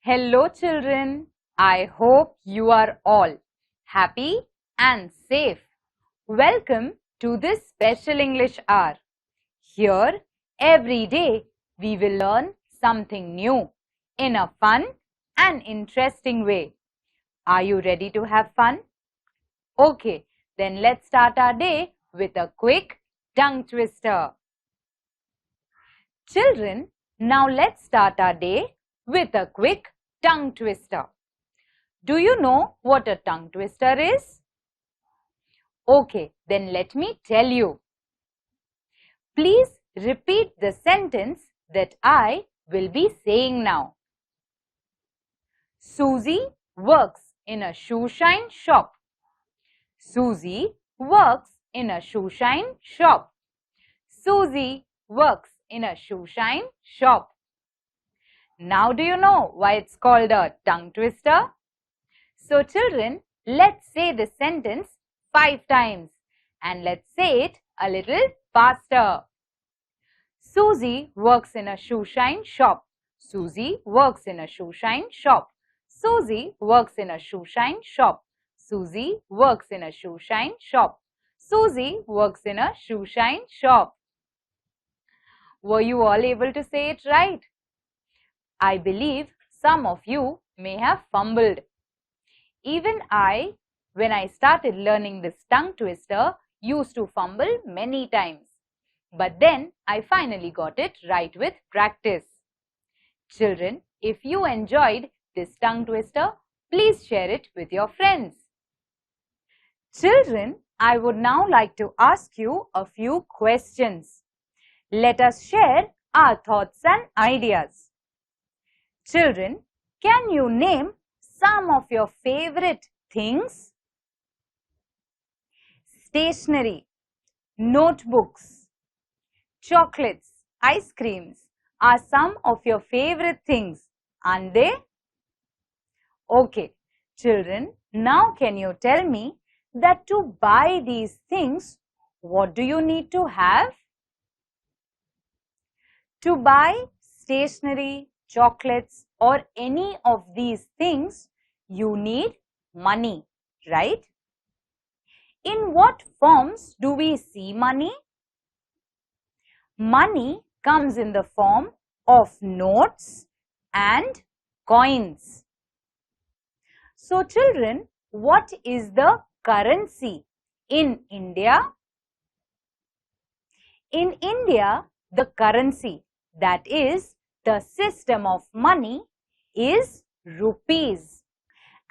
Hello children, I hope you are all happy and safe. Welcome to this special English hour. Here, every day, we will learn something new in a fun and interesting way. Are you ready to have fun? Okay, then let's start our day with a quick tongue twister. Children, now let's start our day with a quick tongue twister. Do you know what a tongue twister is? Okay, then let me tell you. Please repeat the sentence that I will be saying now. Susie works in a shoe shine shop. Susie works in a shoe shine shop. Susie works in a shoe shine shop. Now do you know why it's called a tongue twister? So children, let's say the sentence 5 times and let's say it a little faster. Susie works in a shoe shine shop. Susie works in a shoe shine shop. Susie works in a shoe shine shop. Susie works in a shoe shine shop. Susie works in a shoe shine shop. Were you all able to say it right? I believe some of you may have fumbled. Even I, when I started learning this tongue twister, used to fumble many times. But then I finally got it right with practice. Children, if you enjoyed this tongue twister, please share it with your friends. Children, I would now like to ask you a few questions. Let us share our thoughts and ideas. Children, can you name some of your favorite things? Stationery, notebooks, chocolates, ice creams are some of your favorite things, aren't they? Okay, children, now can you tell me that to buy these things, what do you need to have? To buy stationery, chocolates or any of these things, you need money, right? In what forms do we see money? Money comes in the form of notes and coins. So children, what is the currency in India? In India, the currency, that is the system of money, is rupees.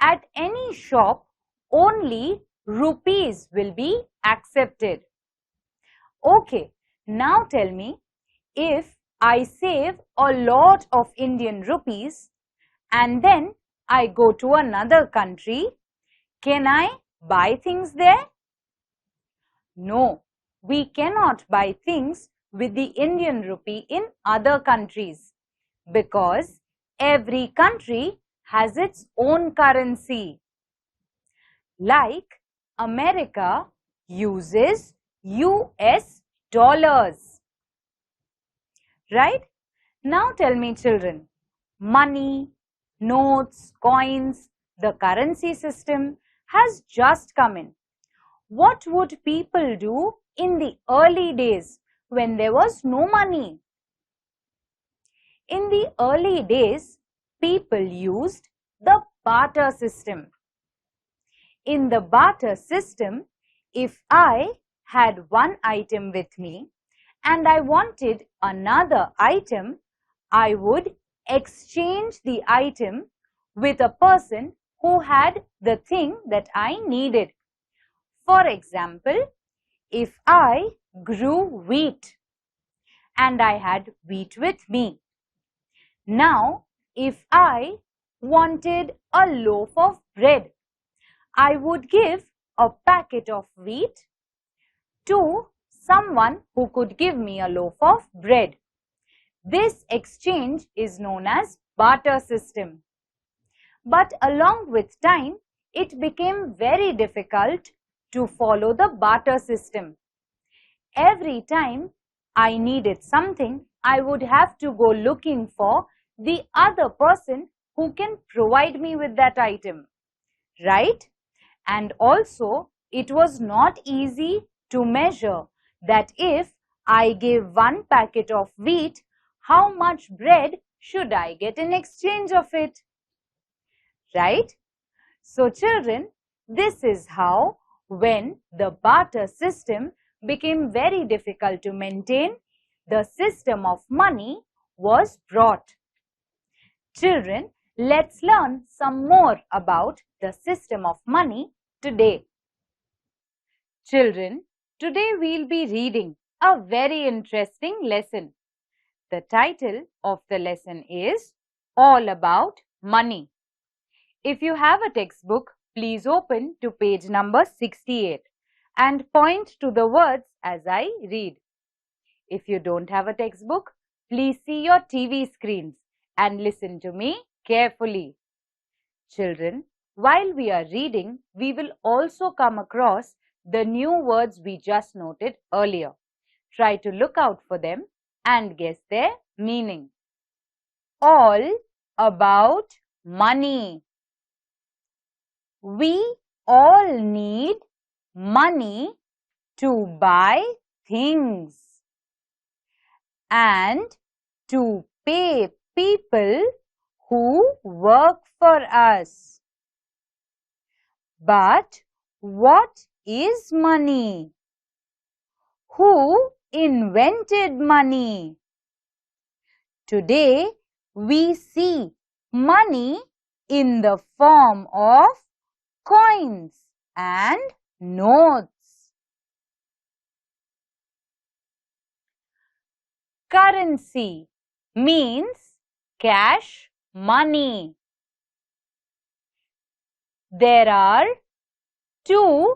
At any shop, only rupees will be accepted. Okay, now tell me, if I save a lot of Indian rupees and then I go to another country, can I buy things there? No, we cannot buy things with the Indian rupee in other countries because every country has its own currency. Like America uses US dollars. Right? Now tell me children, money, notes, coins, the currency system has just come in. What would people do in the early days when there was no money? In the early days, people used the barter system. In the barter system, if I had one item with me and I wanted another item, I would exchange the item with a person who had the thing that I needed. For example, if I grew wheat and I had wheat with me. Now, if I wanted a loaf of bread, I would give a packet of wheat to someone who could give me a loaf of bread. This exchange is known as barter system. But along with time, it became very difficult to follow the barter system. Every time I needed something, I would have to go looking for the other person who can provide me with that item, right? And also, it was not easy to measure that if I give one packet of wheat, how much bread should I get in exchange of it? Right? So children, this is how when the barter system became very difficult to maintain, the system of money was brought. Children, let's learn some more about the system of money today. Children, today we'll be reading a very interesting lesson. The title of the lesson is All About Money. If you have a textbook, please open to page number 68 and point to the words as I read. If you don't have a textbook, please see your TV screens and listen to me carefully. Children, while we are reading, we will also come across the new words we just noted earlier. Try to look out for them and guess their meaning. All about money. We all need money to buy things and to pay people who work for us. But what is money? Who invented money? Today we see money in the form of coins and notes. Currency means cash money. There are two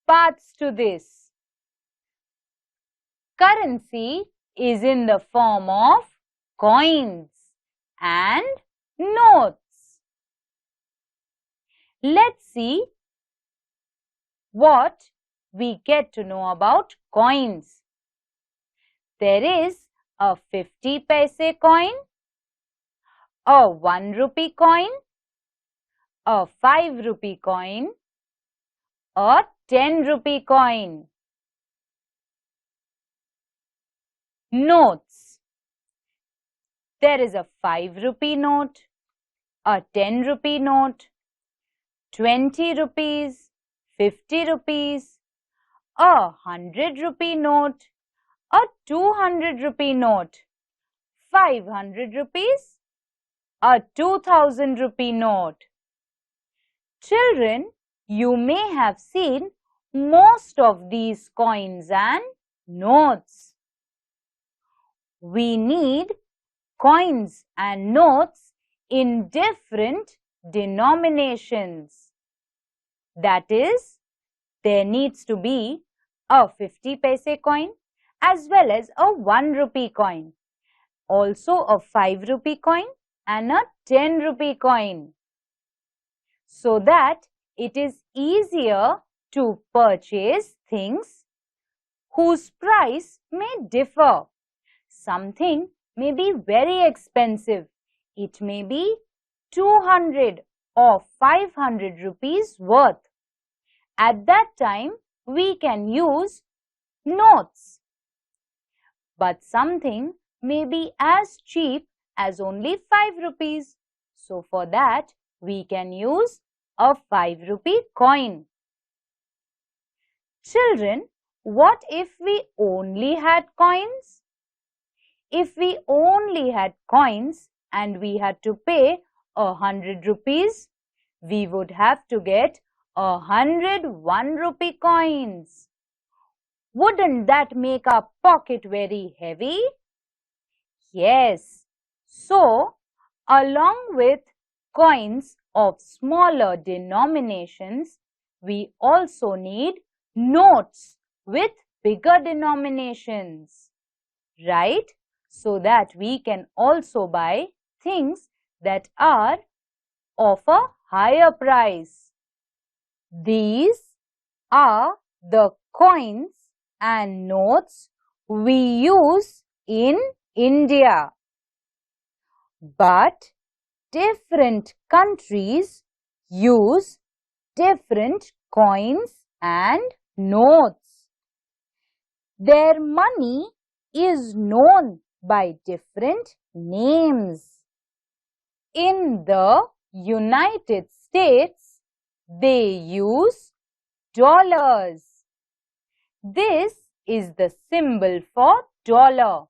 parts to this. Currency is in the form of coins and notes. Let's see what we get to know about coins. There is a 50 paise coin, a 1 rupee coin, a 5 rupee coin, a 10 rupee coin. Notes. There is a 5 rupee note, a 10 rupee note, 20 rupees, 50 rupees, a 100 rupee note, a 200 rupee note, 500 rupees, a 2000 rupee note. Children, you may have seen most of these coins and notes. We need coins and notes in different denominations. That is, there needs to be a 50 paise coin as well as a 1 rupee coin, also a 5 rupee coin and a 10 rupee coin, so that it is easier to purchase things whose price may differ. Something may be very expensive. It may be 200 or 500 rupees worth. At that time, we can use notes. But something may be as cheap as only 5 rupees. So for that, we can use a 5 rupee coin. Children, what if we only had coins? If we only had coins and we had to pay 100 rupees, we would have to get 100 1 rupee coins. Wouldn't that make our pocket very heavy? Yes. So, along with coins of smaller denominations, we also need notes with bigger denominations, right? So that we can also buy things that are of a higher price. These are the coins and notes we use in India. But different countries use different coins and notes. Their money is known by different names. In the United States, they use dollars. This is the symbol for dollar.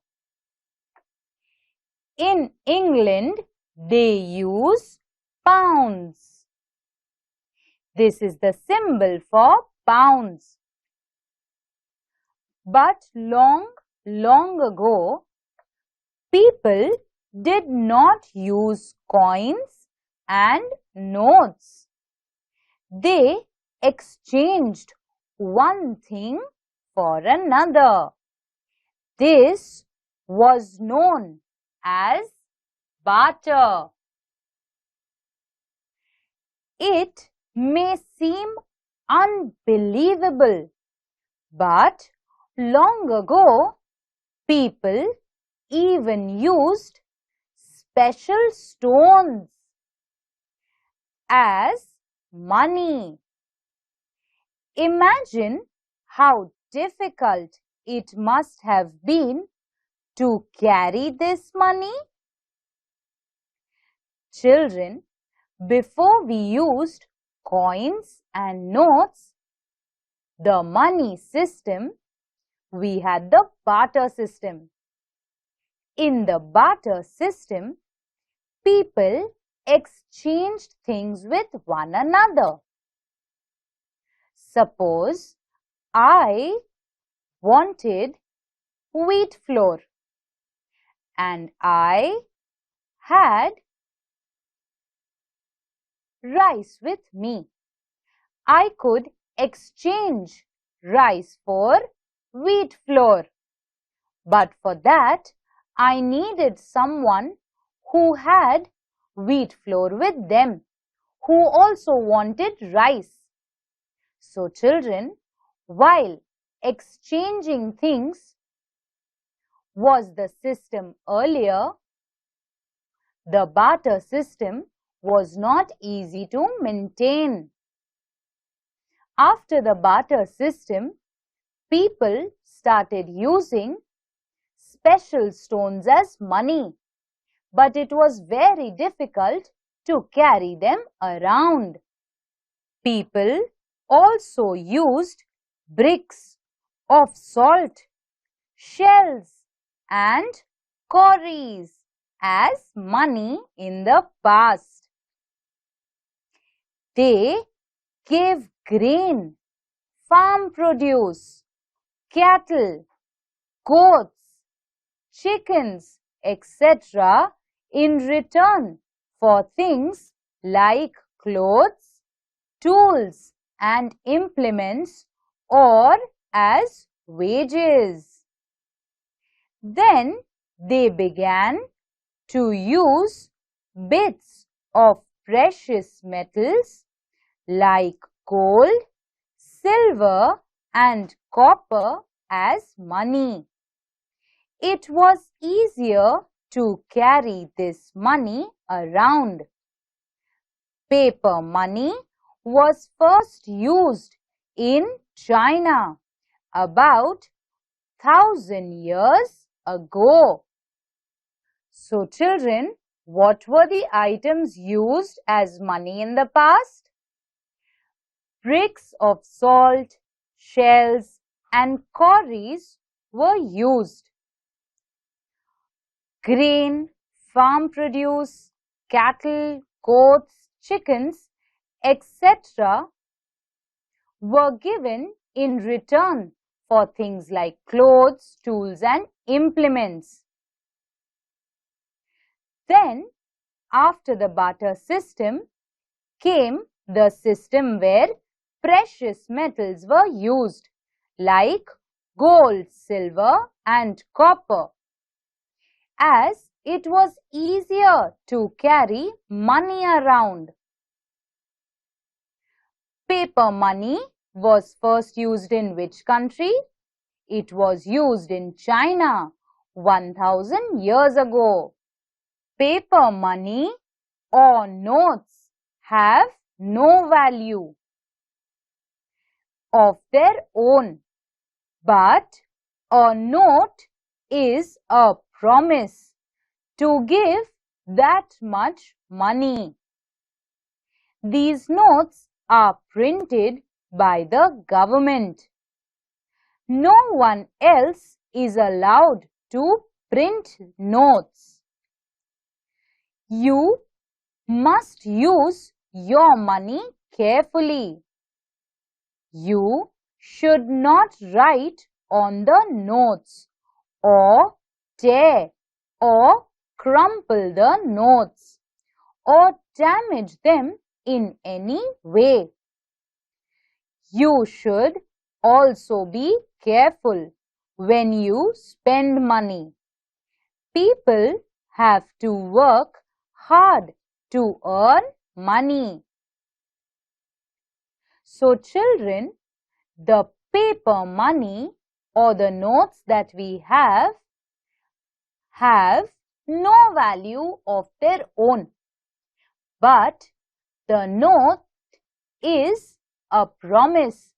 In England, they use pounds. This is the symbol for pounds. But long ago, people did not use coins and notes. They exchanged one thing for another. This was known as barter. It may seem unbelievable, but long ago, people even used special stones as money. Imagine how difficult it must have been to carry this money. Children, before we used coins and notes, the money system, we had the barter system. In the barter system, people exchanged things with one another. Suppose I wanted wheat flour and I had rice with me. I could exchange rice for wheat flour. But for that, I needed someone who had wheat flour with them, who also wanted rice. So children, while exchanging things was the system earlier, the barter system was not easy to maintain. After the barter system, people started using special stones as money, but it was very difficult to carry them around. People also used bricks of salt, shells, and cowries as money in the past. They gave grain, farm produce, cattle, goats, chickens, etc. in return for things like clothes, tools, and implements, or as wages. Then they began to use bits of precious metals like gold, silver, and copper as money. It was easier to carry this money around. Paper money was first used in China about 1,000 years ago. So children, what were the items used as money in the past? Bricks of salt, shells, and cowries were used. Grain, farm produce, cattle, goats, chickens, etc. were given in return for things like clothes, tools, and implements. Then, after the barter system, came the system where precious metals were used, like gold, silver and copper, as it was easier to carry money around. Paper money was first used in which country? It was used in China 1000 years ago. Paper money or notes have no value of their own, but a note is a promise to give that much money. These notes are printed by the government. No one else is allowed to print notes. You must use your money carefully. You should not write on the notes or tear or crumple the notes or damage them in any way. You should also be careful when you spend money. People have to work hard to earn money. So children, the paper money or the notes that we have no value of their own, but the note is a promise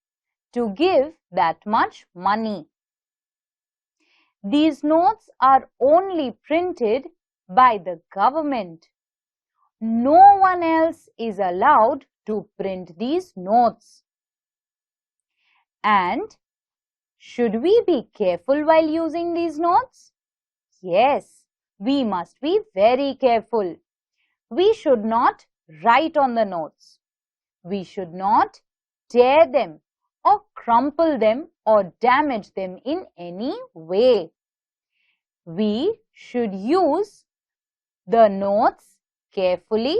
to give that much money. These notes are only printed by the government. No one else is allowed to print these notes. And should we be careful while using these notes? Yes, we must be very careful. We should not write on the notes. We should not tear them or crumple them or damage them in any way. We should use the notes carefully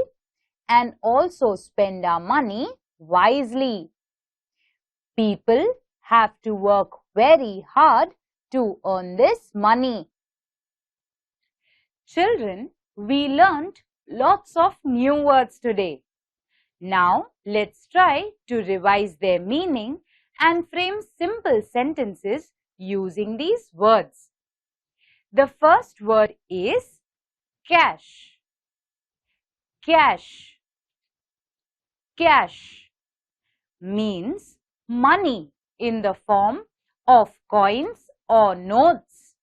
and also spend our money wisely. People have to work very hard to earn this money. Children, we learned lots of new words today. Now, let's try to revise their meaning and frame simple sentences using these words. The first word is cash. Cash. Cash means money in the form of coins or notes.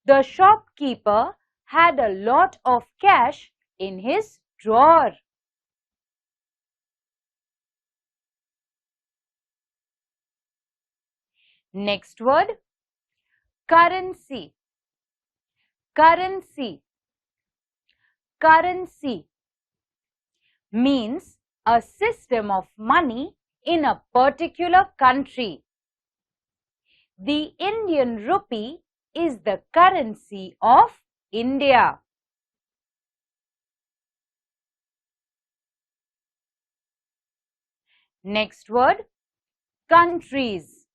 The shopkeeper had a lot of cash in his drawer. Next word, currency. Currency. Currency means a system of money in a particular country. The Indian rupee is the currency of India. Next word, countries.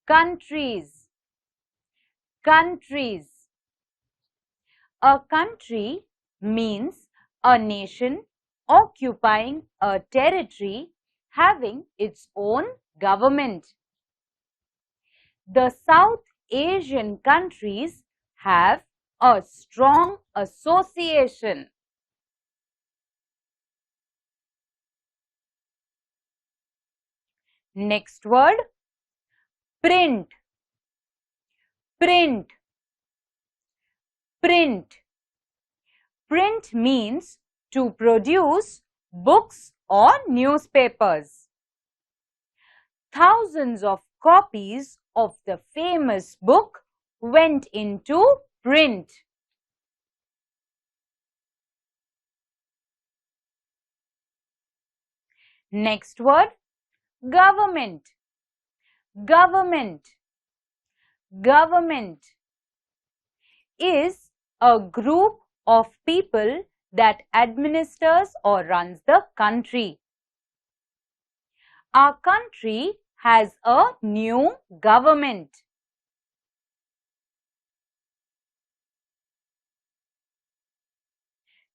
Countries. Countries. A country means a nation occupying a territory having its own government. The South Asian countries have a strong association. Next word, print. Print. Print. Print means to produce books or newspapers. Thousands of copies of the famous book went into print. Next word, government. Government. Government is a group of people that administers or runs the country. Our country has a new government.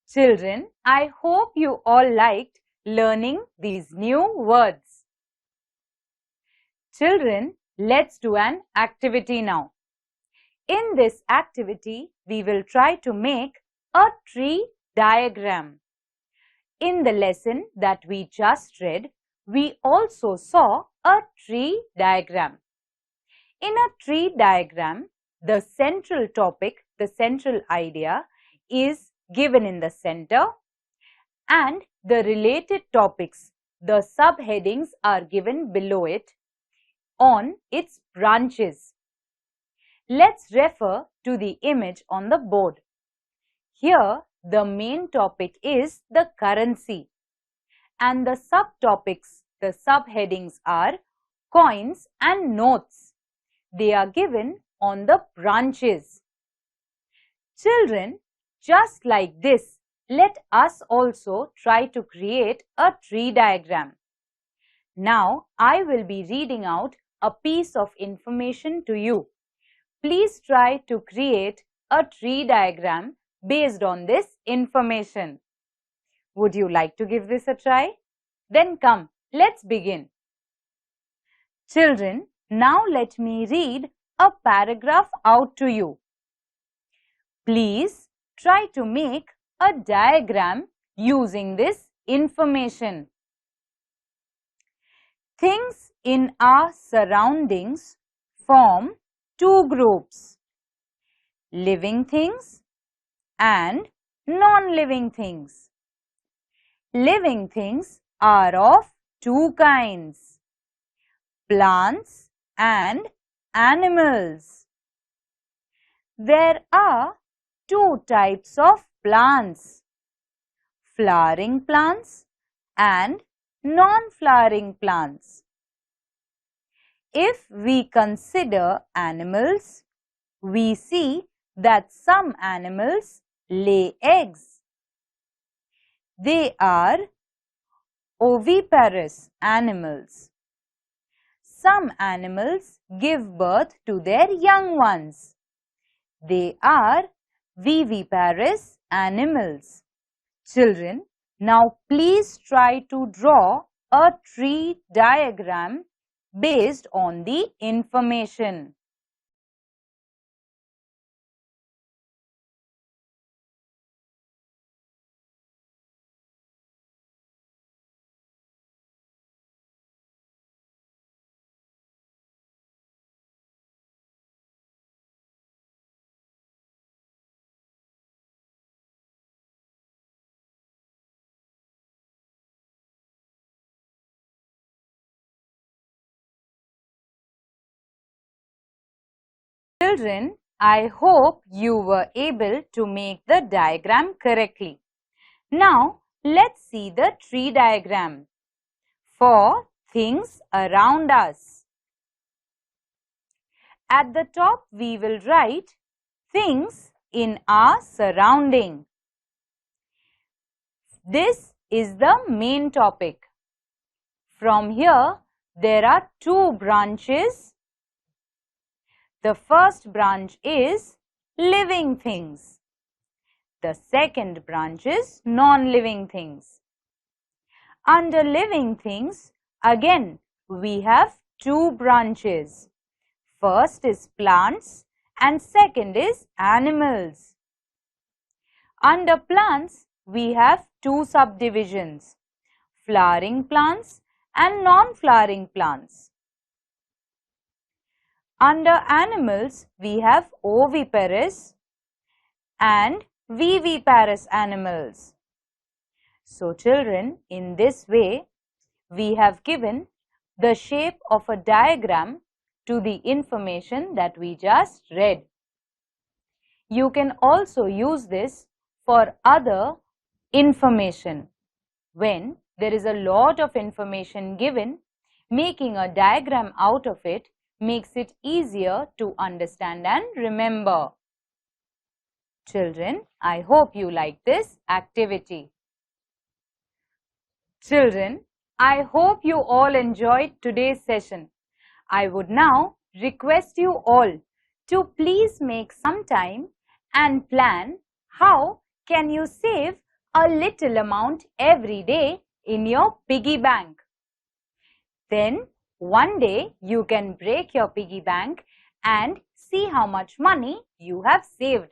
Children, I hope you all liked learning these new words. Children, let's do an activity now. In this activity, we will try to make a tree diagram. In the lesson that we just read, we also saw a tree diagram. In a tree diagram, the central topic, the central idea is given in the center, and the related topics, the subheadings, are given below it on its branches. Let's refer to the image on the board. Here, the main topic is the currency, and the subtopics, the subheadings, are coins and notes. They are given on the branches. Children, just like this, let us also try to create a tree diagram. Now, I will be reading out a piece of information to you. Please try to create a tree diagram based on this information. Would you like to give this a try? Then come, let's begin. Children, now let me read a paragraph out to you. Please try to make a diagram using this information. Things in our surroundings form two groups: living things and non-living things. Living things are of two kinds: plants and animals. There are two types of plants: flowering plants and non-flowering plants. If we consider animals, we see that some animals lay eggs. They are oviparous animals. Some animals give birth to their young ones. They are viviparous animals. Children, now please try to draw a tree diagram based on the information. Children, I hope you were able to make the diagram correctly. Now, let's see the tree diagram for things around us. At the top, we will write things in our surrounding. This is the main topic. From here, there are two branches. The first branch is living things. The second branch is non-living things. Under living things, again, we have two branches. First is plants and second is animals. Under plants, we have two subdivisions: flowering plants and non-flowering plants. Under animals, we have oviparous and viviparous animals. So children, in this way, we have given the shape of a diagram to the information that we just read. You can also use this for other information. When there is a lot of information given, making a diagram out of it makes it easier to understand and remember. Children, I hope you like this activity. Children, I hope you all enjoyed today's session. I would now request you all to please make some time and plan how can you save a little amount every day in your piggy bank. Then one day you can break your piggy bank and see how much money you have saved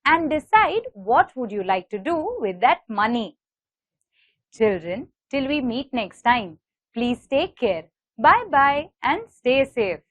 and decide what would you like to do with that money. Children, till we meet next time, please take care. Bye-bye and stay safe.